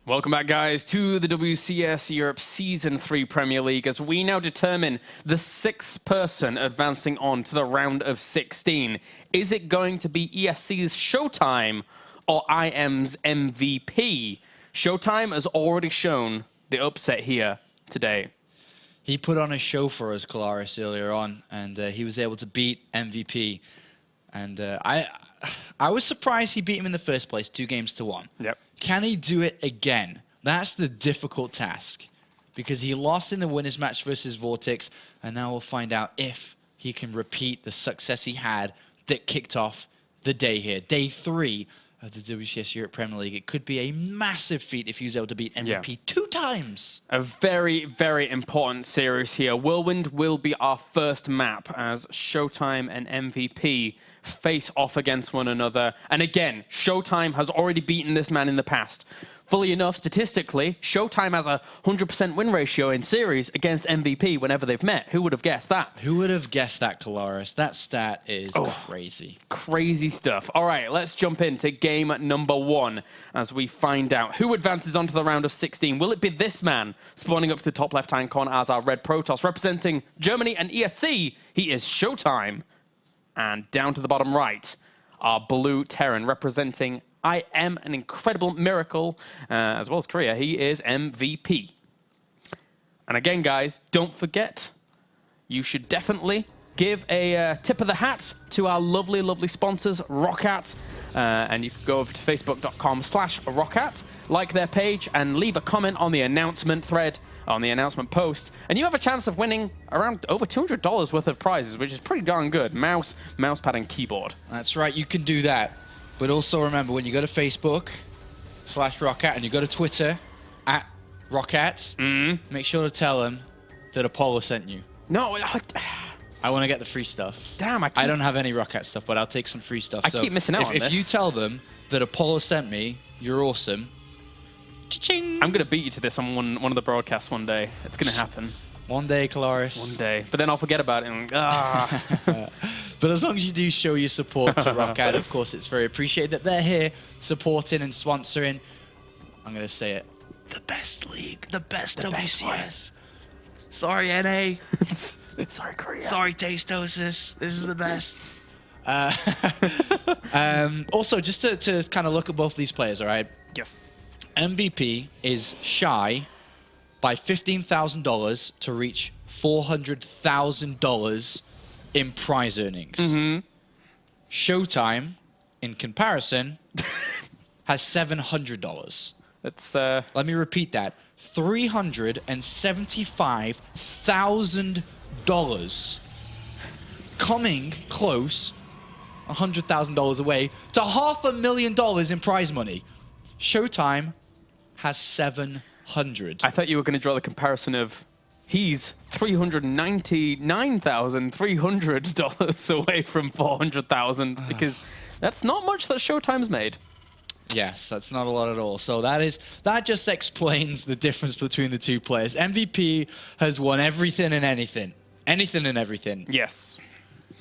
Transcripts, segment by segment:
Welcome back, guys, to the WCS Europe Season 3 Premier League as we now determine the sixth person advancing on to the round of 16. Is it going to be ESC's ShoWTimE or IM's MVP? ShoWTimE has already shown the upset here today. He put on a show for us, Kalaris, earlier on, and he was able to beat MVP. And I was surprised he beat him in the first place, 2-1. Yep. Can he do it again? That's the difficult task, because he lost in the winners match versus Vortex, and now we'll find out if he can repeat the success he had that kicked off the day here. Day 3 of the WCS Europe Premier League. It could be a massive feat if he was able to beat MVP 2 times. A very, very important series here. Whirlwind will be our first map as ShoWTimE and MVP face off against one another. And again, ShoWTimE has already beaten this man in the past. Fully enough, statistically, ShoWTimE has a 100% win ratio in series against MVP whenever they've met. Who would have guessed that? Who would have guessed that, Kalaris? That stat is crazy. Crazy stuff. All right, let's jump into game number 1 as we find out who advances onto the round of 16. Will it be this man spawning up to the top left-hand corner as our red Protoss representing Germany and ESC? He is ShoWTimE. And down to the bottom right, our blue Terran representing I Am an Incredible Miracle, as well as Korea. He is MVP. And again, guys, don't forget, you should definitely give a tip of the hat to our lovely, lovely sponsors, Roccat. And you can go over to facebook.com/Roccat, like their page, and leave a comment on the announcement thread, on the announcement post, and you have a chance of winning around over $200 worth of prizes, which is pretty darn good. Mouse pad, and keyboard. That's right, you can do that. But also remember, when you go to Facebook/Roccat and you go to Twitter @Roccat, make sure to tell them that Apollo sent you. No, I want to get the free stuff. Damn, I don't have any Roccat stuff, but I'll take some free stuff. I keep missing out on this. If you tell them that Apollo sent me, you're awesome. Cha-ching! I'm going to beat you to this on one of the broadcasts one day. It's going to happen. One day, Kalaris. One day. But then I'll forget about it. And, But as long as you do show your support to Roccat, of course, it's very appreciated that they're here supporting and sponsoring. I'm going to say it. The best league. The best WCS. Sorry, NA. Sorry, Korea. Sorry, Tastosis. This is the best. Also, just to kind of look at both these players, all right? Yes. MVP is shy by $15,000 to reach $400,000 in prize earnings. ShoWTimE, in comparison, has $700. That's Let me repeat that. $375,000. Coming close, $100,000 away, to $500,000 in prize money. ShoWTimE has 700. I thought you were going to draw the comparison of he's $399,300 away from 400,000 because that's not much that ShoWTimE's made. Yes, that's not a lot at all. So that just explains the difference between the two players. MVP has won everything and anything. Anything and everything. Yes.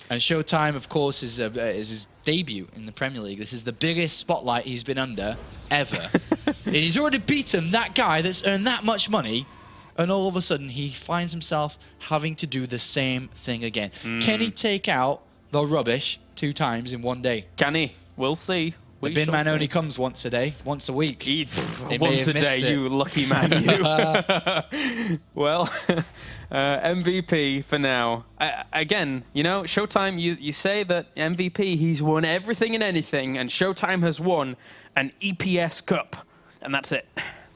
And ShoWTimE, of course, is his debut in the Premier League. This is the biggest spotlight he's been under ever. And he's already beaten that guy that's earned that much money, and all of a sudden he finds himself having to do the same thing again. Can he take out the rubbish 2 times in one day? Can he? We'll see. The bin man only comes once a day, once a week. Once a day, you lucky man, you. Well, MVP for now. Again, you know, ShoWTimE, you say that MVP, he's won everything and anything, and ShoWTimE has won an EPS Cup, and that's it.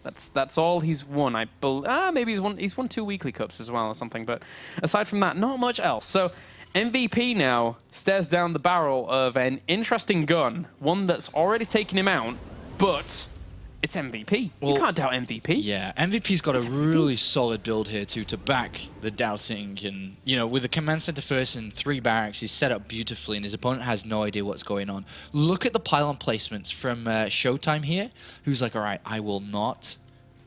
That's all he's won. Maybe he's won 2 weekly cups as well or something, but aside from that, not much else. So MVP now stares down the barrel of an interesting gun, one that's already taken him out, but it's MVP. Well, you can't doubt MVP. Yeah, MVP's got a really solid build here too to back the doubting, and you know, with the command center first and 3 barracks, he's set up beautifully, and his opponent has no idea what's going on. Look at the pylon placements from ShoWTimE here, who's like, all right, I will not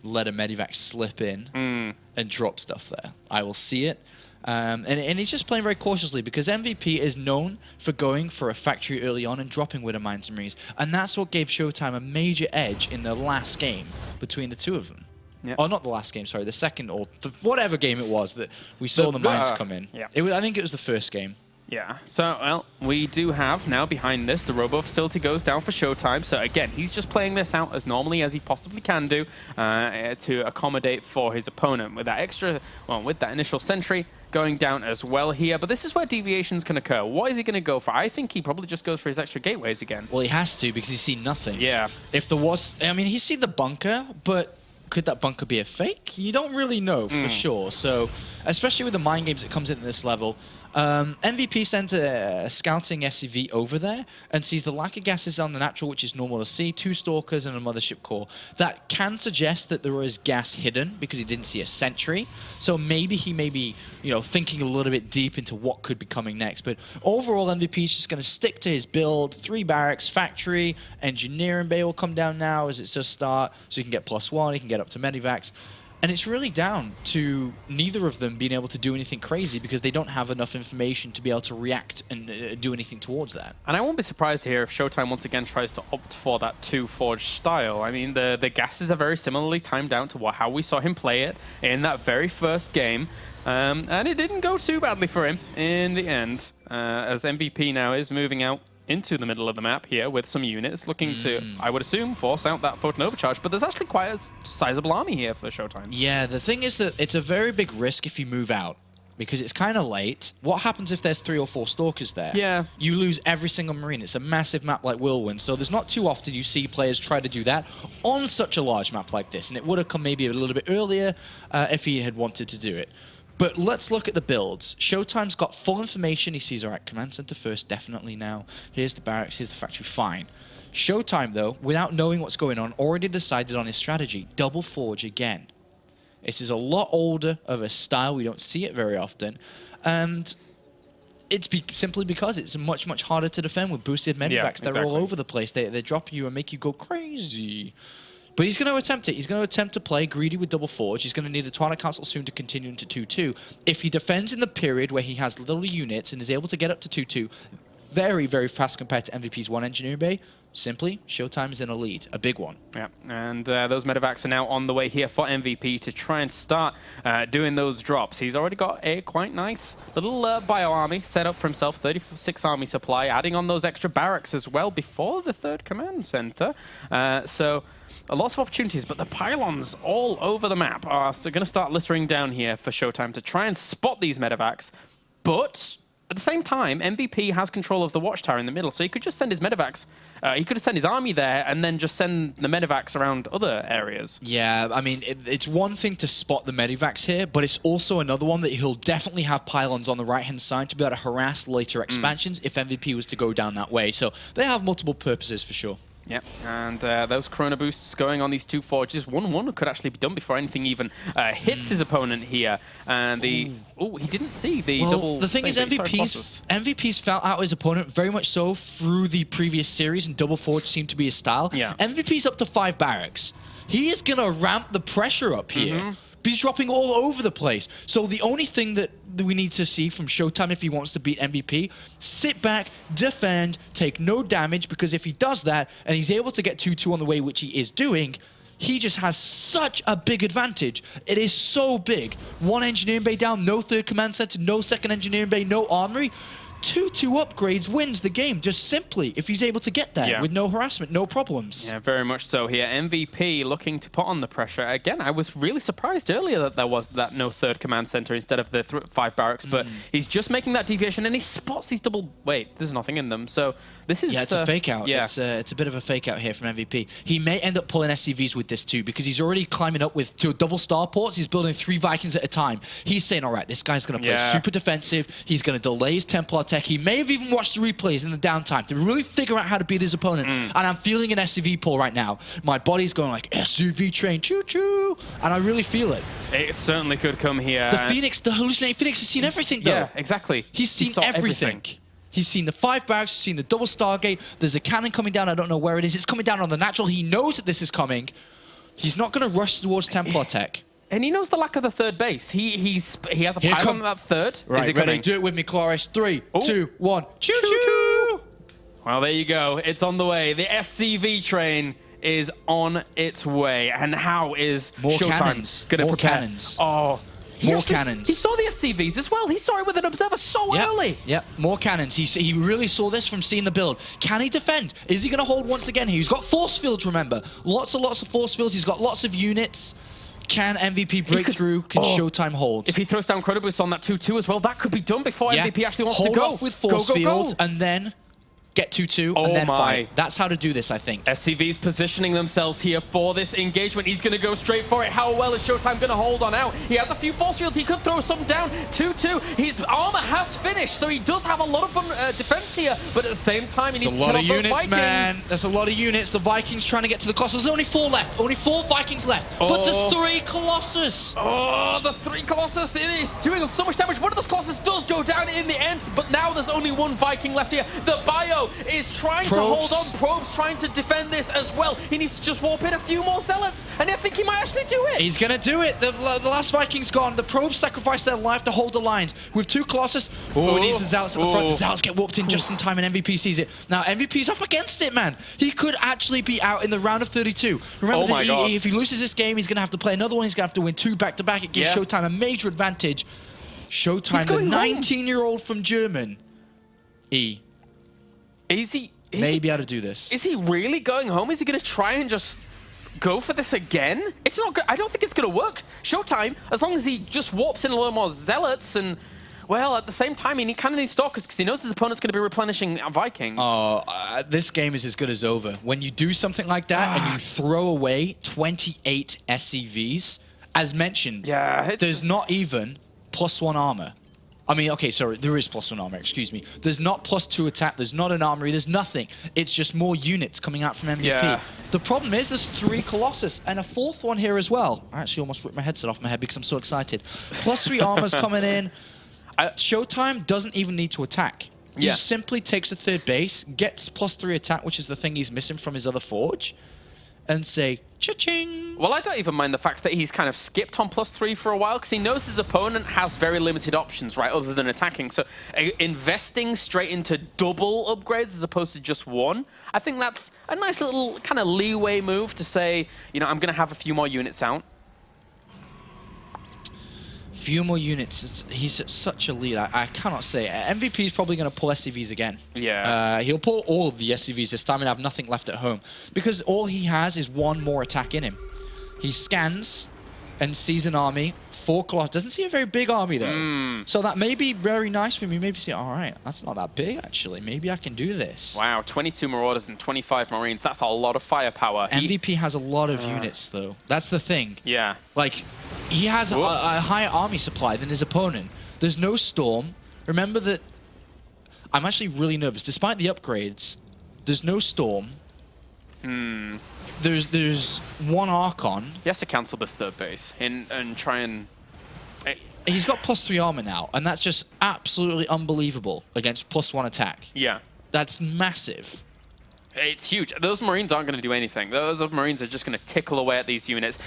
let a medivac slip in and drop stuff there. I will see it. And he's just playing very cautiously because MVP is known for going for a factory early on and dropping Widow Mines and Marines. And that's what gave ShoWTimE a major edge in the last game between the two of them. Yep. Oh, not the last game, sorry, the second or whatever game it was that we saw the mines come in. Yeah. I think it was the first game. Yeah, so, well, we do have now behind this, the Robo Facility goes down for ShoWTimE. So, again, he's just playing this out as normally as he possibly can do to accommodate for his opponent with that extra, well, with that initial sentry going down as well here. But this is where deviations can occur. What is he going to go for? I think he probably just goes for his extra gateways again. Well, he has to because he's seen nothing. Yeah. If there was, I mean, he's seen the bunker, but could that bunker be a fake? You don't really know for sure. So, especially with the mind games that comes in at this level, MVP sent a scouting SCV over there and sees the lack of gases on the natural, which is normal to see, 2 stalkers and a mothership core. That can suggest that there is gas hidden because he didn't see a sentry. So maybe he may be, thinking a little bit deep into what could be coming next. But overall, MVP is just going to stick to his build. 3 barracks, factory, engineering bay will come down now as it does start, so he can get +1, he can get up to medivacs. And it's really down to neither of them being able to do anything crazy because they don't have enough information to be able to react and do anything towards that. And I won't be surprised here if ShoWTimE once again tries to opt for that 2 Forge style. I mean, the gases are very similarly timed down to how we saw him play it in that very first game. And it didn't go too badly for him in the end, as MVP now is moving out into the middle of the map here with some units looking to, I would assume, force out that photon overcharge. But there's actually quite a sizable army here for ShoWTimE. Yeah, the thing is that it's a very big risk if you move out because it's kind of late. What happens if there's 3 or 4 stalkers there? Yeah. You lose every single marine. It's a massive map like Whirlwind, so there's not too often you see players try to do that on such a large map like this. And it would have come maybe a little bit earlier if he had wanted to do it. But let's look at the builds. ShoWTimE's got full information. He sees, all right, command center first, definitely now. Here's the barracks, here's the factory, fine. ShoWTimE, though, without knowing what's going on, already decided on his strategy. Double Forge again. This is a lot older of a style. We don't see it very often. And it's simply because it's much, much harder to defend with boosted medivacs. Yeah, exactly. They're all over the place. They drop you and make you go crazy. But he's going to attempt it. He's going to attempt to play greedy with Double Forge. He's going to need a Twilight Council soon to continue into 2-2. If he defends in the period where he has little units and is able to get up to 2-2, very, very fast compared to MVP's 1 Engineering Bay, simply, ShoWTimE is in a lead, a big one. Yeah, and those medevacs are now on the way here for MVP to try and start doing those drops. He's already got a quite nice little bio army set up for himself, 36 army supply, adding on those extra barracks as well before the 3rd command center. So lots of opportunities, but the pylons all over the map are going to start littering down here for ShoWTimE to try and spot these medevacs. But at the same time, MVP has control of the watchtower in the middle, so he could just send his medevacs. He could have sent his army there and then just send the medevacs around other areas. Yeah, I mean, it's one thing to spot the medevacs here, but it's also another one that he'll definitely have pylons on the right-hand side to be able to harass later expansions if MVP was to go down that way. So they have multiple purposes for sure. Yeah, and those Corona boosts going on these 2 forges. 1-1 could actually be done before anything even hits his opponent here. And he didn't see the double. The thing is, MVP's felt out his opponent very much so through the previous series, and Double Forge seemed to be his style. Yeah. MVP's up to 5 barracks. He is going to ramp the pressure up here. He's dropping all over the place. So the only thing that we need to see from ShoWTimE if he wants to beat MVP, sit back, defend, take no damage, because if he does that and he's able to get 2-2 on the way, which he is doing, he just has such a big advantage. It is so big. 1 engineering bay down, no 3rd command center, no 2nd engineering bay, no armory. 2-2 upgrades wins the game, just simply, if he's able to get there with no harassment, no problems. Yeah, very much so here. MVP looking to put on the pressure. Again, I was really surprised earlier that there was that no 3rd command center instead of the 5 barracks, but he's just making that deviation, and he spots these double... Wait, there's nothing in them, so this is... Yeah, it's a fake out. Yeah. It's a bit of a fake out here from MVP. He may end up pulling SCVs with this too, because he's already climbing up with 2 double starports. He's building 3 Vikings at a time. He's saying, all right, this guy's going to play super defensive. He's going to delay his Templar tech. He may have even watched the replays in the downtime to really figure out how to beat his opponent. And I'm feeling an SCV pull right now. My body's going like, SCV train, choo-choo. And I really feel it. It certainly could come here. The Phoenix, the hallucinating Phoenix has seen everything, though. Yeah, exactly. He's seen everything. He's seen the 5 barracks, he's seen the double Stargate. There's a cannon coming down. I don't know where it is. It's coming down on the natural. He knows that this is coming. He's not going to rush towards Templar tech. And he knows the lack of the third base. He has a pylon at that third. Right, Is it ready? coming? Do it with me, Cloris. 3, Oh. 2, 1. Choo-choo! Well, there you go. It's on the way. The SCV train is on its way. And how is More ShoWTimE cannons. going to More prepare? cannons. Oh, More cannons. He saw the SCVs as well. He saw it with an observer so early. Yep, more cannons. He really saw this from seeing the build. Can he defend? Is he going to hold once again here? He's got force fields, remember. Lots of force fields. He's got lots of units. Can MVP break through? Can ShoWTimE hold? If he throws down Chrono Boost on that 2-2 as well, that could be done before MVP actually wants hold to go. Off with force fields and then get 2-2 and then my. fight. That's how to do this, I think. SCV's positioning themselves here for this engagement. He's going to go straight for it. How well is ShoWTimE going to hold on out? He has a few force fields. He could throw some down. 2-2. His armor has finished, so he does have a lot of defense here. But at the same time, he needs to kill off those Vikings. Man. That's a lot of units. The Vikings trying to get to the Colossus. There's only 4 left. Only 4 Vikings left. But there's 3 Colossus. Oh, the 3 Colossus. It is doing so much damage. One of those Colossus does go down in the end, but now there's only 1 Viking left here. The Bio is trying to hold on. Probes trying to defend this as well. He needs to just warp in a few more Zealots, and I think he might actually do it. He's going to do it. The last Viking's gone. The Probes sacrificed their life to hold the lines. With 2 Colossus, he needs the Zealots at the front. The Zealots get warped in just in time, and MVP sees it. Now, MVP's up against it, man. He could actually be out in the round of 32. Remember, if he loses this game, he's going to have to play another one. He's going to have to win 2 back-to-back. It gives ShoWTimE a major advantage. ShoWTimE, the 19-year-old from German. Is he... May be able to do this. Is he really going home? Is he going to try and just go for this again? It's not good. I don't think it's going to work. ShoWTimE, as long as he just warps in a little more Zealots and, well, at the same time, he kind of needs Stalkers because he knows his opponent's going to be replenishing Vikings. This game is as good as over. When you do something like that and you throw away 28 SCVs, as mentioned, there's not even +1 armor. I mean, okay, sorry, there is +1 armor, excuse me. There's not +2 attack, there's not an armory, there's nothing. It's just more units coming out from MVP. The problem is there's 3 Colossus and a 4th one here as well. I actually almost ripped my headset off my head because I'm so excited. +3 armor's coming in. ShoWTimE doesn't even need to attack. He simply takes a 3rd base, gets +3 attack, which is the thing he's missing from his other forge, and say, cha-ching. Well, I don't even mind the fact that he's kind of skipped on +3 for a while because he knows his opponent has very limited options, right, other than attacking. So investing straight into double upgrades as opposed to just 1, I think that's a nice little kind of leeway move to say, you know, I'm going to have a few more units out. Few more units. He's at such a lead. I cannot say. MVP is probably going to pull SCVs again. He'll pull all of the SCVs this time and have nothing left at home because all he has is 1 more attack in him. He scans and sees an army. 4 Colossus. Doesn't see a very big army though. So that may be very nice for me. Maybe see, all right, that's not that big actually. Maybe I can do this. Wow, 22 Marauders and 25 Marines. That's a lot of firepower. MVP has a lot of units though. That's the thing. Yeah. Like, he has a higher army supply than his opponent. There's no Storm. Remember that I'm actually really nervous. Despite the upgrades, there's no Storm. There's 1 Archon. He has to cancel this 3rd base and try and... He's got +3 armor now, and that's just absolutely unbelievable against +1 attack. Yeah. That's massive. It's huge. Those Marines aren't going to do anything. Those Marines are just going to tickle away at these units.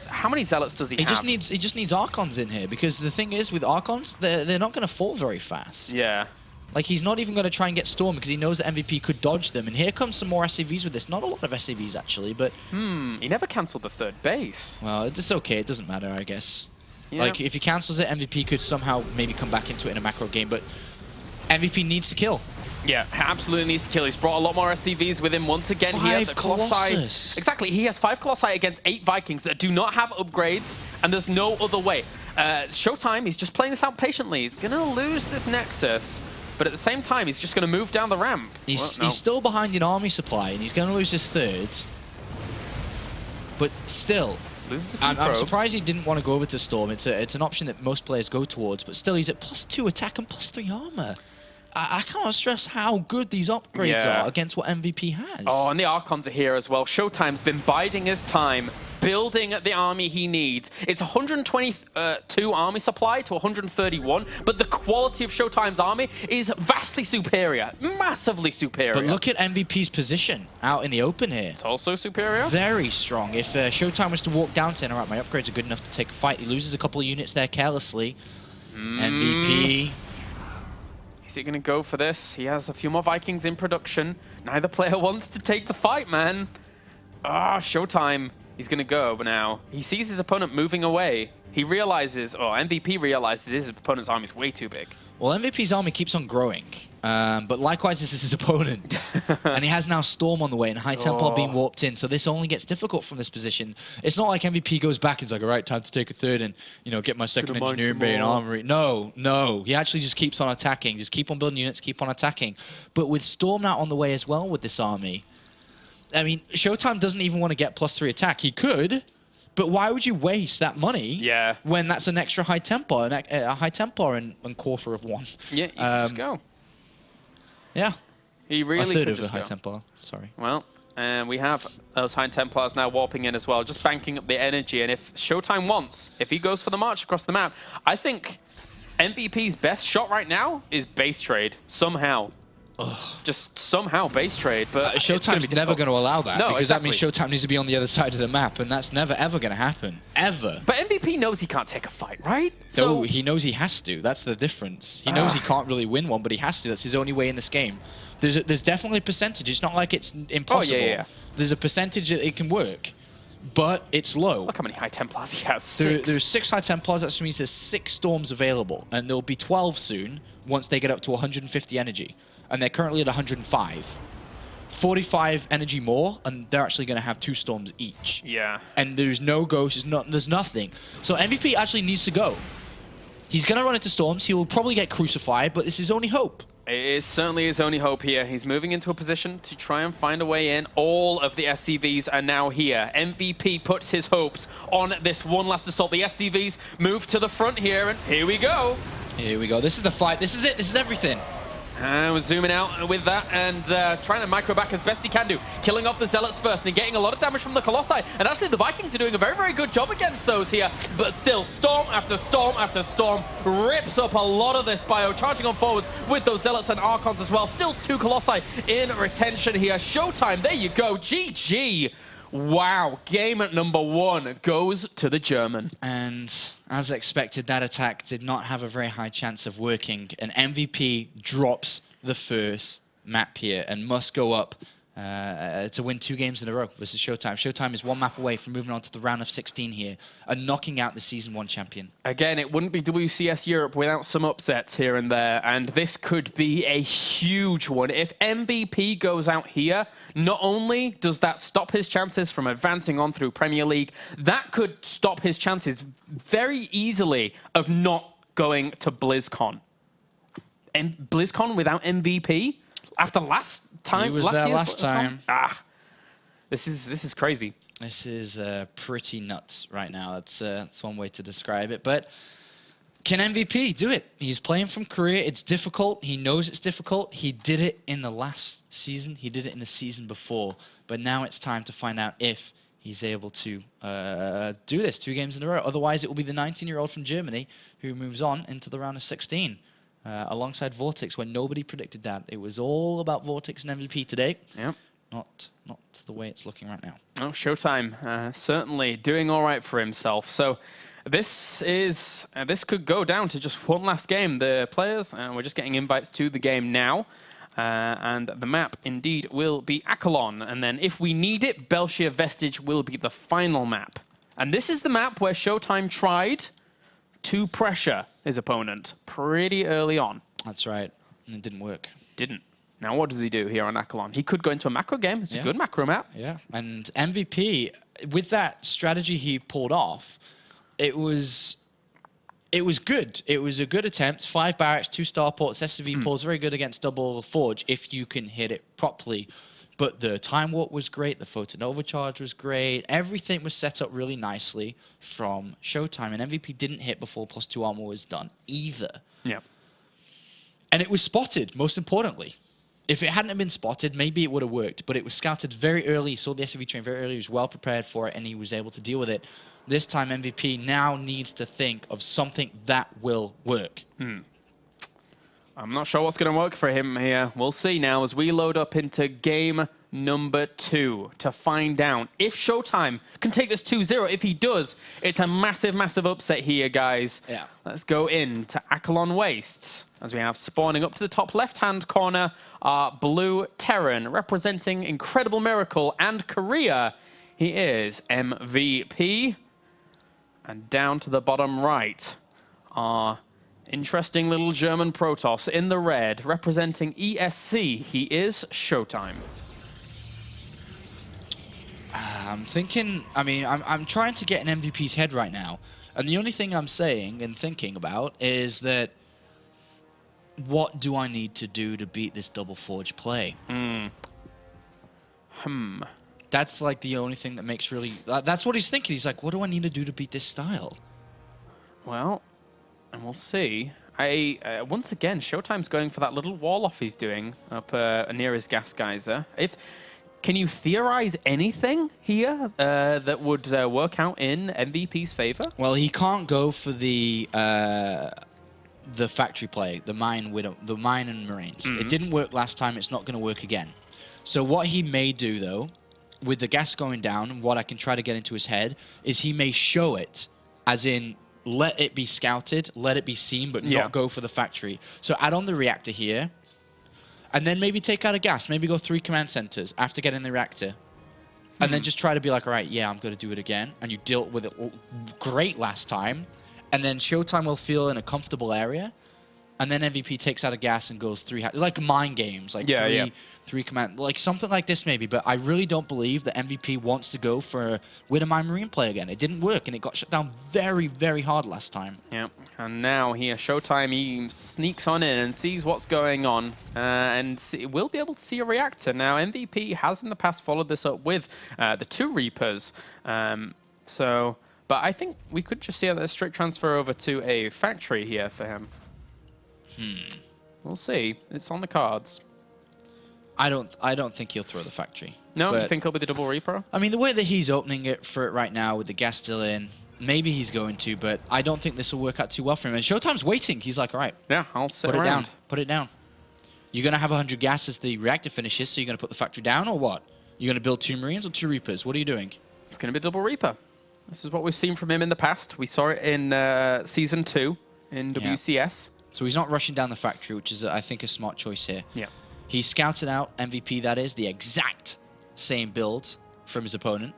How many Zealots does he have? He just needs Archons in here, because the thing is, with Archons, they're not going to fall very fast. Yeah. Like, he's not even going to try and get Storm, because he knows that MVP could dodge them. And here comes some more SCVs with this. Not a lot of SCVs, actually, but... He never cancelled the 3rd base. Well, it's okay. It doesn't matter, I guess. Yeah. Like, if he cancels it, MVP could somehow maybe come back into it in a macro game, but MVP needs to kill. Yeah, absolutely needs to kill. He's brought a lot more SCVs with him once again. 5 Colossus. Exactly, he has 5 Colossi against 8 Vikings that do not have upgrades, and there's no other way. ShoWTimE, he's just playing this out patiently. He's going to lose this Nexus, but at the same time, he's just going to move down the ramp. He's still behind in army supply, and he's going to lose his 3rd. But still, I'm surprised he didn't want to go over to Storm. It's an option that most players go towards, but still, he's at +2 attack and +3 armor. I can't stress how good these upgrades are against what MVP has. Oh, and the Archons are here as well. ShoWTimE's been biding his time building the army he needs. It's 122 army supply to 131, but the quality of ShoWTimE's army is vastly superior, massively superior. But look at MVP's position out in the open here. It's also superior. Very strong. If ShoWTimE was to walk down saying, all right, my upgrades are good enough to take a fight, he loses a couple of units there carelessly. MVP. Is he going to go for this? He has a few more Vikings in production. Neither player wants to take the fight, man. Ah, ShoWTimE. He's going to go now. He sees his opponent moving away. He realizes, or MVP realizes his opponent's army is way too big. Well, MVP's army keeps on growing, but likewise this is his opponent's. And he has now Storm on the way and High Templar being warped in, so this only gets difficult from this position. It's not like MVP goes back and is like, all right, time to take a third and, you know, get my second engineering bay and armory. No, no. He actually just keeps on attacking. Just keep on building units, keep on attacking. But with Storm now on the way as well with this army, I mean, ShoWTimE doesn't even want to get +3 attack. He could, but why would you waste that money when that's an extra High Templar, a High Templar and quarter of one? Yeah, you can just go. Yeah. He really could could just go. A High Templar, sorry. Well, and we have those High Templars now warping in as well, just banking up the energy. And if ShoWTimE wants, if he goes for the march across the map, I think MVP's best shot right now is base trade, somehow. Just somehow base trade, but ShoWTimE's never going to allow that, because exactly. that means ShoWTimE needs to be on the other side of the map, and that's never ever going to happen, ever. But MVP knows he can't take a fight, right? So he knows he has to. That's the difference. He knows he can't really win one, but he has to. That's his only way in this game. There's definitely a percentage. It's not like it's impossible. Oh, yeah. There's a percentage that it can work, but it's low. Look how many High Templars he has. 6. There's 6 High Templars. That means there's 6 Storms available, and there'll be 12 soon once they get up to 150 energy. And they're currently at 105. 45 energy more, and they're actually going to have 2 Storms each. Yeah. And there's no ghosts, there's nothing. So MVP actually needs to go. He's going to run into Storms. He will probably get crucified, but it's his only hope. It is certainly his only hope here. He's moving into a position to try and find a way in. All of the SCVs are now here. MVP puts his hopes on this one last assault. The SCVs move to the front here, and here we go. Here we go. This is the fight. This is it. This is everything. And we're zooming out with that and trying to micro back as best he can do. Killing off the Zealots first and getting a lot of damage from the Colossi. And actually the Vikings are doing a very, very good job against those here. But still, storm after storm after storm rips up a lot of this bio. Charging on forwards with those Zealots and Archons as well. Still 2 Colossi in retention here. ShoWTimE, there you go. GG. Wow, game at number 1 goes to the German. And as expected, that attack did not have a very high chance of working. And MVP drops the first map here and must go up to win 2 games in a row versus ShoWTimE. ShoWTimE is 1 map away from moving on to the round of 16 here and knocking out the Season 1 champion. Again, it wouldn't be WCS Europe without some upsets here and there, and this could be a huge one. If MVP goes out here, not only does that stop his chances from advancing on through Premier League, that could stop his chances very easily of not going to BlizzCon. And BlizzCon without MVP? After last time? He was there last time. This is crazy. This is pretty nuts right now. That's one way to describe it. But can MVP do it? He's playing from Korea. It's difficult. He knows it's difficult. He did it in the last season. He did it in the season before. But now it's time to find out if he's able to do this 2 games in a row. Otherwise, it will be the 19-year-old from Germany who moves on into the round of 16. Alongside Vortex, when nobody predicted that. It was all about Vortex and MVP today. Yep. Not the way it's looking right now. Oh, ShoWTimE certainly doing all right for himself. So this could go down to just 1 last game. The players, we're just getting invites to the game now. And the map indeed will be Akalon. And then if we need it, Belshir Vestige will be the final map. And this is the map where ShoWTimE tried to pressure his opponent pretty early on. That's right. And it didn't work. Didn't. Now what does he do here on Akalon? He could go into a macro game. It's a good macro map. Yeah. And MVP, with that strategy he pulled off, it was good. It was a good attempt. 5 barracks, 2 starports, SCV pulls, very good against double forge if you can hit it properly. But the time warp was great, the photon overcharge was great, everything was set up really nicely from ShoWTimE, and MVP didn't hit before +2 armor was done either. Yeah. And it was spotted, most importantly. if it hadn't have been spotted, maybe it would have worked. But it was scouted very early. He saw the SUV train very early. He was well prepared for it, and he was able to deal with it. This time, MVP now needs to think of something that will work. I'm not sure what's going to work for him here. We'll see now as we load up into game number 2 to find out if ShoWTimE can take this 2-0. If he does, it's a massive, massive upset here, guys. Yeah. Let's go into Akalon Wastes as we have spawning up to the top left-hand corner our blue Terran representing Incredible Miracle and Korea. He is MVP. And down to the bottom right are interesting little German Protoss in the red, representing ESC. He is ShoWTimE. I'm thinking, I mean, I'm trying to get an MVP's head right now. And the only thing I'm saying and thinking about is that what do I need to do to beat this double forge play? That's like the only thing that makes really... That's what he's thinking. He's like, what do I need to do to beat this style? Well, and we'll see. Once again, ShoWTimE's going for that little wall-off he's doing up near his gas geyser. Can you theorize anything here that would work out in MVP's favor? Well, he can't go for the factory play, the mine and marines. It didn't work last time. It's not going to work again. So what he may do, though, with the gas going down, what I can try to get into his head is he may show it, as in let it be scouted, let it be seen, but not go for the factory. So add on the reactor here, and then maybe take out a gas, maybe go 3 command centers after getting the reactor. And then just try to be like, all right, yeah, I'm going to do it again. And you dealt with it great last time. And then ShoWTimE will feel in a comfortable area. And then MVP takes out a gas and goes 3, like mind games, like three command, like something like this maybe. But I really don't believe that MVP wants to go for with a mine marine play again. It didn't work, and it got shut down very, very hard last time. Yeah, and now here, ShoWTimE, he sneaks on in and sees what's going on, and we'll be able to see a reactor. Now, MVP has in the past followed this up with the 2 Reapers, but I think we could just see a straight transfer over to a factory here for him. We'll see. It's on the cards. I don't think he'll throw the factory. No, you think he'll be the double Reaper? I mean, the way that he's opening it for it right now with the gas still in, maybe he's going to, but I don't think this will work out too well for him. And ShoWTimE's waiting. He's like, all right. Yeah, I'll sit Put it around. down. Put it down. You're going to have 100 gas as the reactor finishes, so you're going to put the factory down or what? You're going to build 2 Marines or 2 Reapers? What are you doing? It's going to be double Reaper. This is what we've seen from him in the past. We saw it in Season 2 in WCS. So he's not rushing down the factory, which is, I think, a smart choice here. Yeah. He scouted out MVP, that is, the exact same build from his opponent.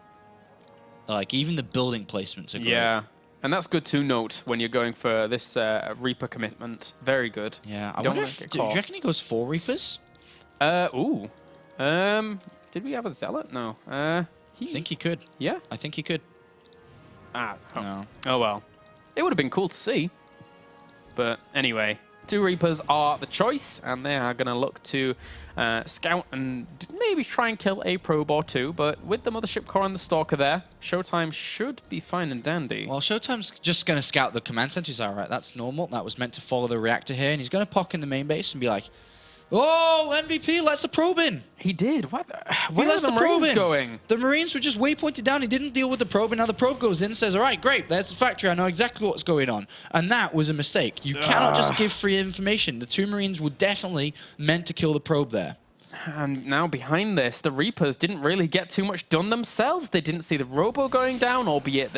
Like, even the building placements are great. Yeah, and that's good to note when you're going for this Reaper commitment. Very good. Yeah, I wonder if... Do you reckon he goes 4 Reapers? Did we have a Zealot? No. I think he could. Yeah? I think he could. No. Oh, well. It would have been cool to see. But anyway, 2 Reapers are the choice, and they are going to look to scout and maybe try and kill a probe or 2. But with the Mothership Core and the Stalker there, ShoWTimE should be fine and dandy. Well, ShoWTimE's just going to scout the command center. He's all right, that's normal. That was meant to follow the reactor here. And he's going to poke in the main base and be like, oh, MVP, let's the probe in. He did. Where are the Marines going? The Marines were just waypointed down. He didn't deal with the probe, and now the probe goes in and says, all right, great, there's the factory. I know exactly what's going on. And that was a mistake. You cannot just give free information. The 2 Marines were definitely meant to kill the probe there. And now behind this, the Reapers didn't really get too much done themselves. They didn't see the Robo going down, albeit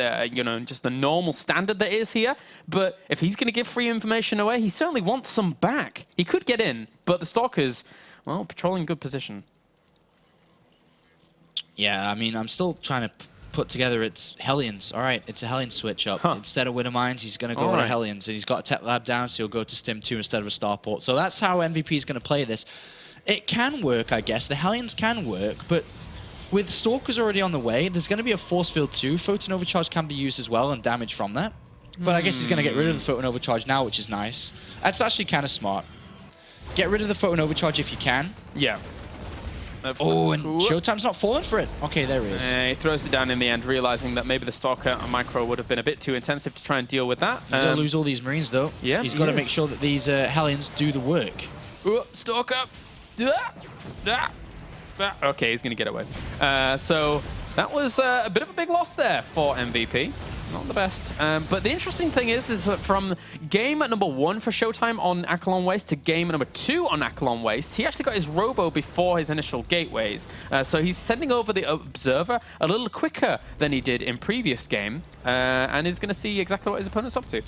just the normal standard that is here. But if he's going to give free information away, he certainly wants some back. He could get in, but the Stalker's, well, patrolling good position. Yeah, I mean, I'm still trying to put together its Hellions. All right, it's a Hellion switch up. Instead of Winter Mines, he's going to go to Hellions. And he's got a Tech Lab down, so he'll go to Stim 2 instead of a Starport. So that's how MVP is going to play this. It can work, I guess. The Hellions can work, but with Stalkers already on the way, there's going to be a Force Field too. Photon Overcharge can be used as well and damage from that. But I guess he's going to get rid of the Photon Overcharge now, which is nice. That's actually kind of smart. Get rid of the Photon Overcharge if you can. Yeah. Oh, and ShoWTimE's not falling for it. Okay, there he is. He throws it down in the end, realizing that maybe the Stalker micro would have been a bit too intensive to try and deal with that. He's going to lose all these Marines, though. Yeah, he's got to make sure that these Hellions do the work. Ooh, Stalker. Okay, he's going to get away. So that was a bit of a big loss there for MVP. Not the best. But the interesting thing is that from game number 1 for ShoWTimE on Aquilon Waste to game number 2 on Aquilon Waste, he actually got his robo before his initial gateways. So he's sending over the observer a little quicker than he did in previous game, and is going to see exactly what his opponent's up to.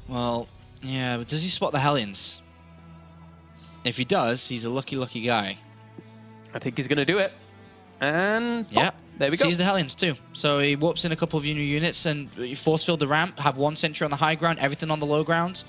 Well, yeah, but does he spot the Hellions? If he does, he's a lucky, lucky guy. I think he's going to do it. And yeah, there we go. Sees the Hellions too. So he warps in a couple of new units and force field the ramp, have 1 sentry on the high ground, everything on the low ground.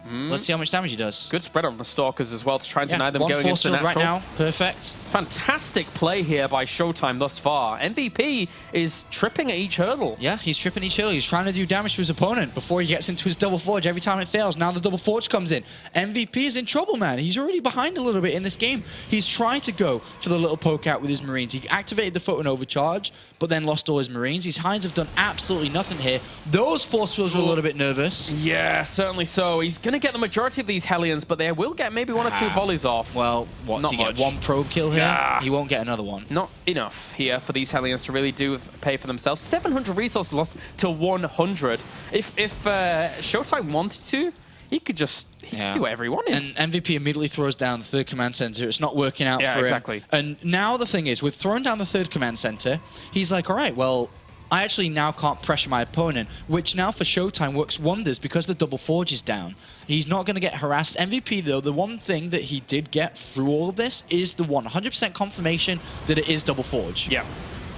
Let's see how much damage he does. Good spread on the Stalkers as well to try and deny them 1 going force into field natural. right now. Perfect. Fantastic play here by ShoWTimE thus far. MVP is tripping at each hurdle. Yeah, he's tripping each hurdle. He's trying to do damage to his opponent before he gets into his double forge. Every time it fails, now the double forge comes in. MVP is in trouble, man. He's already behind a little bit in this game. He's trying to go for the little poke out with his Marines. He activated the photon overcharge, but then lost all his Marines. His Hinds have done absolutely nothing here. Those force fields were a little bit nervous. Yeah, certainly so. He's going to get the majority of these Hellions, but they will get maybe 1 or 2 volleys off. Well, what's Not he much. get? 1 probe kill here? He won't get another one. Not enough here for these Hellions to really do pay for themselves. 700 resources lost to 100. If ShoWTimE wanted to, he could just do whatever he wanted. And MVP immediately throws down the 3rd command center. It's not working out for him. Exactly. And now the thing is, with throwing down the 3rd command center, he's like, all right, well, I actually now can't pressure my opponent, which now for ShoWTimE works wonders because the double forge is down. He's not going to get harassed. MVP, though, the one thing that he did get through all of this is the 100% confirmation that it is double forge. Yeah.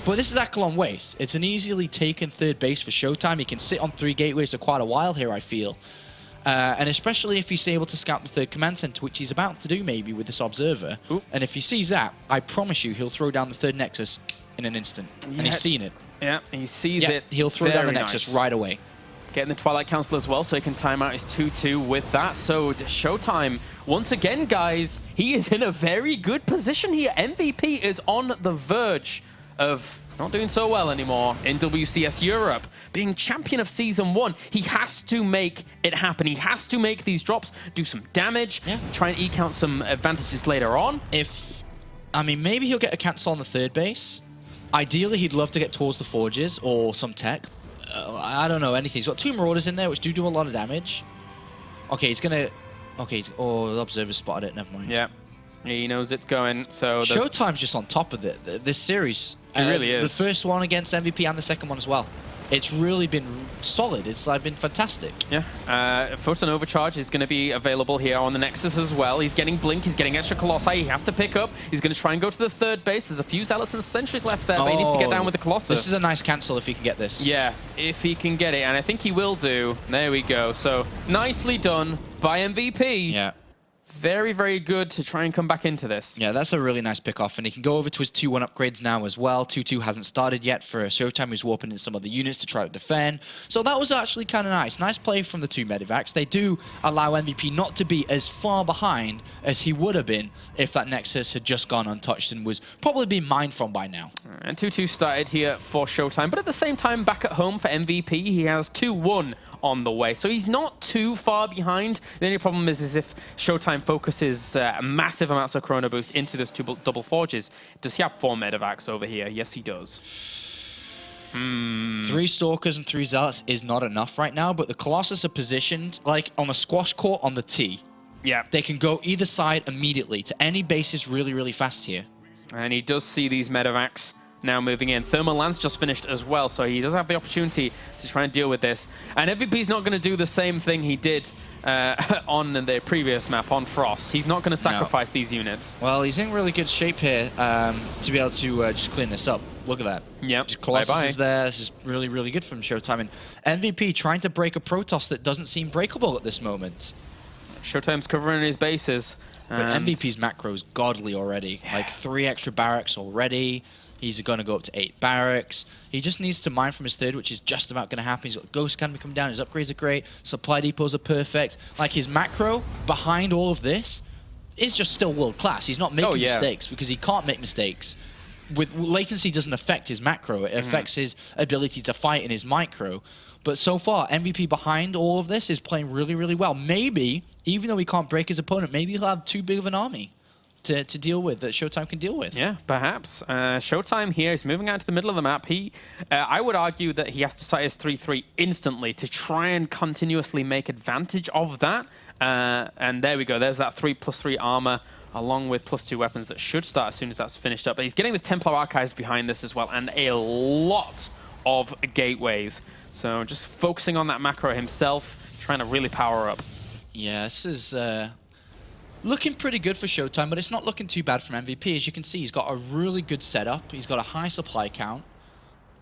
But this is Aquilon Waste. It's an easily taken 3rd base for ShoWTimE. He can sit on 3 gateways for quite a while here, I feel. And especially if he's able to scout the 3rd command center, which he's about to do maybe with this observer. Ooh. And if he sees that, I promise you he'll throw down the 3rd nexus in an instant. And he's seen it. Yeah, he sees it. He'll throw down the nexus right away. Getting the Twilight Council as well, so he can time out his 2-2 with that. So ShoWTimE, once again, guys, he is in a very good position here. MVP is on the verge of not doing so well anymore in WCS Europe. Being champion of Season 1, he has to make it happen. He has to make these drops, do some damage, try and eke out some advantages later on. I mean, maybe he'll get a cancel on the 3rd base. Ideally, he'd love to get towards the forges or some tech. I don't know, anything. He's got 2 Marauders in there, which do a lot of damage. Okay, he's going to... Okay, oh, the Observer spotted it. Never mind. Yeah, he knows it's going, so... ShoWTimE's just on top of it. This series... It really is. The first one against MVP and the second one as well. It's really been solid. It's been fantastic. Yeah. Photon Overcharge is going to be available here on the Nexus as well. He's getting Blink. He's getting extra Colossi. He has to pick up. He's going to try and go to the 3rd base. There's a few Zealots and Sentries left there, but he needs to get down with the Colossus. This is a nice cancel if he can get this. Yeah, if he can get it. And I think he will do. There we go. So nicely done by MVP. Yeah. Very, very good to try and come back into this. Yeah, that's a really nice pick-off, and he can go over to his 2-1 upgrades now as well. 2-2 hasn't started yet for ShoWTimE, who's warping in some of the units to try to defend. So that was actually kind of nice. Nice play from the 2 Medivacs. They do allow MVP not to be as far behind as he would have been if that Nexus had just gone untouched and was probably being mined from by now. And 2-2 started here for ShoWTimE, but at the same time, back at home for MVP, he has 2-1 on the way. So he's not too far behind. The only problem is if ShoWTimE focuses massive amounts of Chrono Boost into those 2 double forges. Does he have 4 Medivacs over here? Yes, he does. 3 Stalkers and 3 Zealots is not enough right now, but the Colossus are positioned like on a squash court on the T. Yeah. They can go either side immediately to any bases really, really fast here. And he does see these Medivacs now moving in. Thermal Lance just finished as well, so he does have the opportunity to try and deal with this. And MVP's not going to do the same thing he did on the previous map, on Frost. He's not going to sacrifice these units. Well, he's in really good shape here to be able to just clean this up. Look at that. Yep. Colossus is there. This is really, really good from ShoWTimE. And MVP trying to break a Protoss that doesn't seem breakable at this moment. ShoWTimE's covering his bases. But MVP's macro is godly already. Yeah. Like 3 extra barracks already. He's going to go up to 8 barracks. He just needs to mine from his 3rd, which is just about going to happen. He's got Ghost Cannon coming down. His upgrades are great. Supply depots are perfect. Like, his macro behind all of this is just still world class. He's not making mistakes because he can't make mistakes. With latency doesn't affect his macro. It affects his ability to fight in his micro. But so far, MVP behind all of this is playing really, really well. Maybe, even though he can't break his opponent, maybe he'll have too big of an army. to deal with, that ShoWTimE can deal with. Yeah, perhaps. ShoWTimE here is moving out to the middle of the map. I would argue that he has to start his 3-3 instantly to try and continuously make advantage of that. And there we go. There's that 3+3 armor, along with +2 weapons that should start as soon as that's finished up. But he's getting the Templar Archives behind this as well, and a lot of gateways. So just focusing on that macro himself, trying to really power up. Yeah, this is looking pretty good for ShoWTimE, but it's not looking too bad from MVP. As you can see, he's got a really good setup. He's got a high supply count.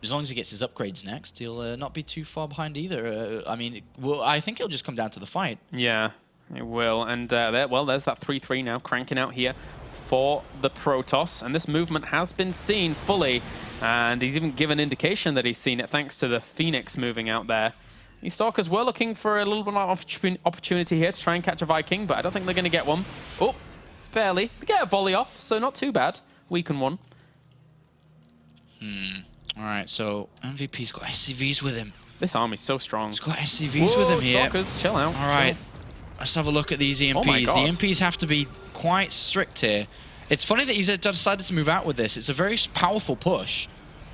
As long as he gets his upgrades next, he'll not be too far behind either. I mean, well, I think it'll just come down to the fight. Yeah, it will. And there's that 3-3 now cranking out here for the Protoss. And this movement has been seen fully. And he's even given indication that he's seen it thanks to the Phoenix moving out there. These Stalkers were looking for a little bit of opportunity here to try and catch a Viking, but I don't think they're going to get one. Oh, barely. They get a volley off, so not too bad. Weaken one. All right, so MVP's got SCVs with him. This army's so strong. He's got SCVs with him here. Stalkers, chill out. All right, let's have a look at these EMPs. Oh my God. The EMPs have to be quite strict here. It's funny that he's decided to move out with this. It's a very powerful push.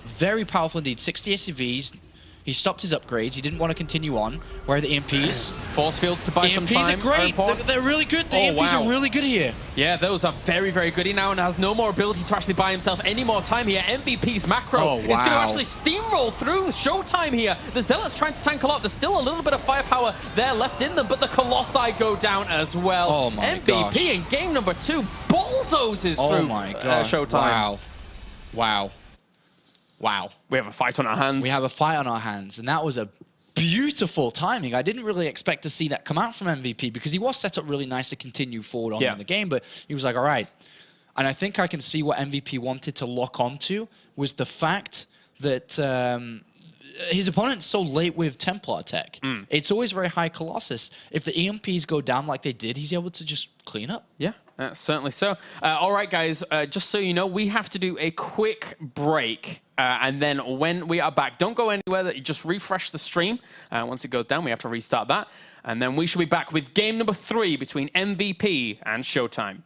Very powerful indeed. 60 SCVs. He stopped his upgrades. He didn't want to continue on. Where are the EMPs? Force fields to buy some time. EMPs are great. They're really good. The EMPs are really good here. Yeah, those are very, very good. He now has no more ability to actually buy himself any more time here. MVP's macro is going to actually steamroll through ShoWTimE here. The Zealots trying to tank a lot. There's still a little bit of firepower there left in them, but the Colossi go down as well. Oh my MVP gosh. in game number 2 bulldozes through ShoWTimE. Wow. Wow. Wow. We have a fight on our hands. We have a fight on our hands, and that was a beautiful timing. I didn't really expect to see that come out from MVP because he was set up really nice to continue forward on in the game, but he was like, all right. And I think I can see what MVP wanted to lock onto was the fact that his opponent's so late with Templar tech. It's always very high Colossus. If the EMPs go down like they did, he's able to just clean up. Yeah. Certainly so. All right, guys, just so you know, we have to do a quick break. And then when we are back, don't go anywhere. That you just refresh the stream. Once it goes down, we have to restart that. And then we should be back with game number 3 between MVP and ShoWTimE.